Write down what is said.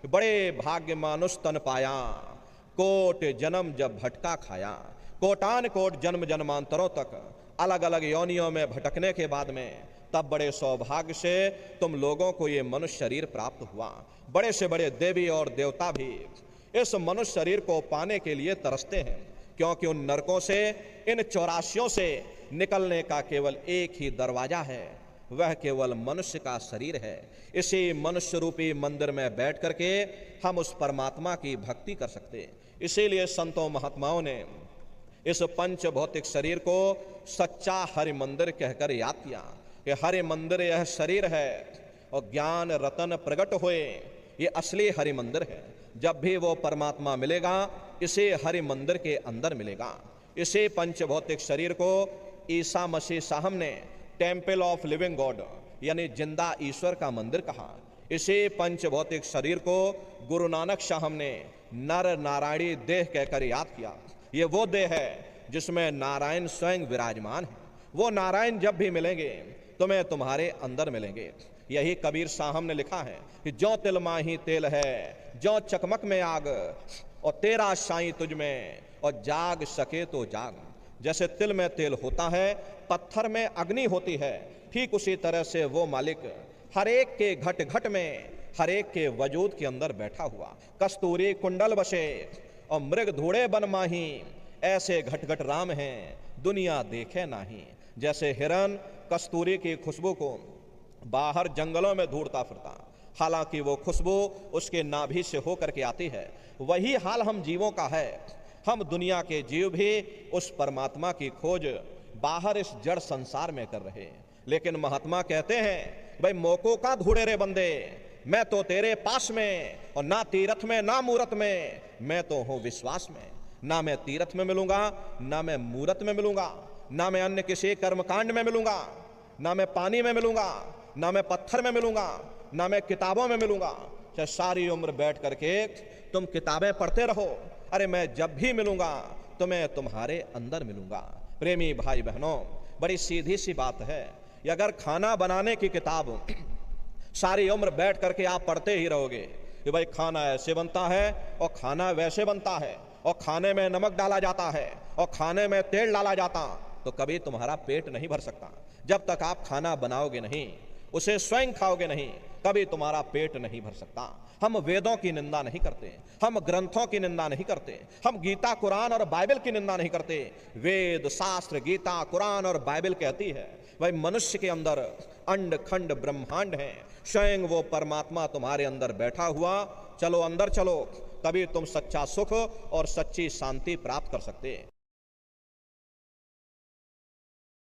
बड़े भाग्य मानुष तन पाया, कोट जन्म जब भटका खाया। कोटान कोट जन्म जन्मांतरों तक अलग अलग योनियों में भटकने के बाद में तब बड़े सौभाग्य से तुम लोगों को ये मनुष्य शरीर प्राप्त हुआ। बड़े से बड़े देवी और देवता भी इस मनुष्य शरीर को पाने के लिए तरसते हैं, क्योंकि उन नरकों से, इन 84 से निकलने का केवल एक ही दरवाजा है, वह केवल मनुष्य का शरीर है। इसी मनुष्य रूपी मंदिर में बैठ करके हम उस परमात्मा की भक्ति कर सकते। इसीलिए संतों महात्माओं ने इस पंच भौतिक शरीर को सच्चा हरि मंदिर कहकर याद किया कि हरि मंदिर यह शरीर है और ज्ञान रतन प्रकट हुए, ये असली हरि मंदिर है। जब भी वो परमात्मा मिलेगा इसे हरि मंदिर के अंदर मिलेगा। इसे पंच भौतिक शरीर को ईसा मसीह साहब ने टेम्पल ऑफ लिविंग गॉड यानी जिंदा ईश्वर का मंदिर कहा। इसे पंच भौतिक शरीर को गुरु नानक साहब ने नर नारायणी देह कहकर याद किया। ये वो देह है जिसमें नारायण स्वयं विराजमान है। वो नारायण जब भी मिलेंगे तुम्हें तुम्हारे अंदर मिलेंगे। यही कबीर साहब ने लिखा है कि जो तिल माही तेल है, जो चकमक में आग, और तेरा साईं तुझ में, और जाग सके तो जाग। जैसे तिल में तेल होता है, पत्थर में अग्नि होती है, ठीक उसी तरह से वो मालिक हर एक के घट घट में, हर एक के वजूद के अंदर बैठा हुआ। कस्तूरी कुंडल बसे और मृग धूड़े बन माही, ऐसे घट घट राम हैं दुनिया देखे नाही। जैसे हिरन कस्तूरी की खुशबू को बाहर जंगलों में ढूंढता फिरता, हालांकि वो खुशबू उसके नाभि से होकर के आती है, वही हाल हम जीवों का है। हम दुनिया के जीव भी उस परमात्मा की खोज बाहर इस जड़ संसार में कर रहे हैं। लेकिन महात्मा कहते हैं, भाई मोको का ढूंढे रे बंदे, मैं तो तेरे पास में, और ना तीरथ में ना मूरत में, मैं तो हूं विश्वास में। ना मैं तीरथ में मिलूंगा, ना मैं मूरत में मिलूंगा, ना मैं अन्य किसी कर्मकांड में मिलूंगा, ना मैं पानी में मिलूंगा, ना मैं पत्थर में मिलूंगा, ना मैं किताबों में मिलूंगा। चाहे सारी उम्र बैठ करके तुम किताबें पढ़ते रहो, अरे मैं जब भी मिलूंगा तो मैं तुम्हारे अंदर मिलूंगा। प्रेमी भाई बहनों, बड़ी सीधी सी बात है, अगर खाना बनाने की किताब सारी उम्र बैठ करके आप पढ़ते ही रहोगे कि भाई खाना ऐसे बनता है और खाना वैसे बनता है, और खाने में नमक डाला जाता है और खाने में तेल डाला जाता, तो कभी तुम्हारा पेट नहीं भर सकता। जब तक आप खाना बनाओगे नहीं, उसे स्वयं खाओगे नहीं, कभी तुम्हारा पेट नहीं भर सकता। हम वेदों की निंदा नहीं करते, हम ग्रंथों की निंदा नहीं करते, हम गीता कुरान और बाइबल की निंदा नहीं करते। वेद शास्त्र गीता कुरान और बाइबल कहती है भाई मनुष्य के अंदर अंड खंड ब्रह्मांड है, स्वयं वो परमात्मा तुम्हारे अंदर बैठा हुआ। चलो अंदर चलो, तभी तुम सच्चा सुख और सच्ची शांति प्राप्त कर सकते हैं।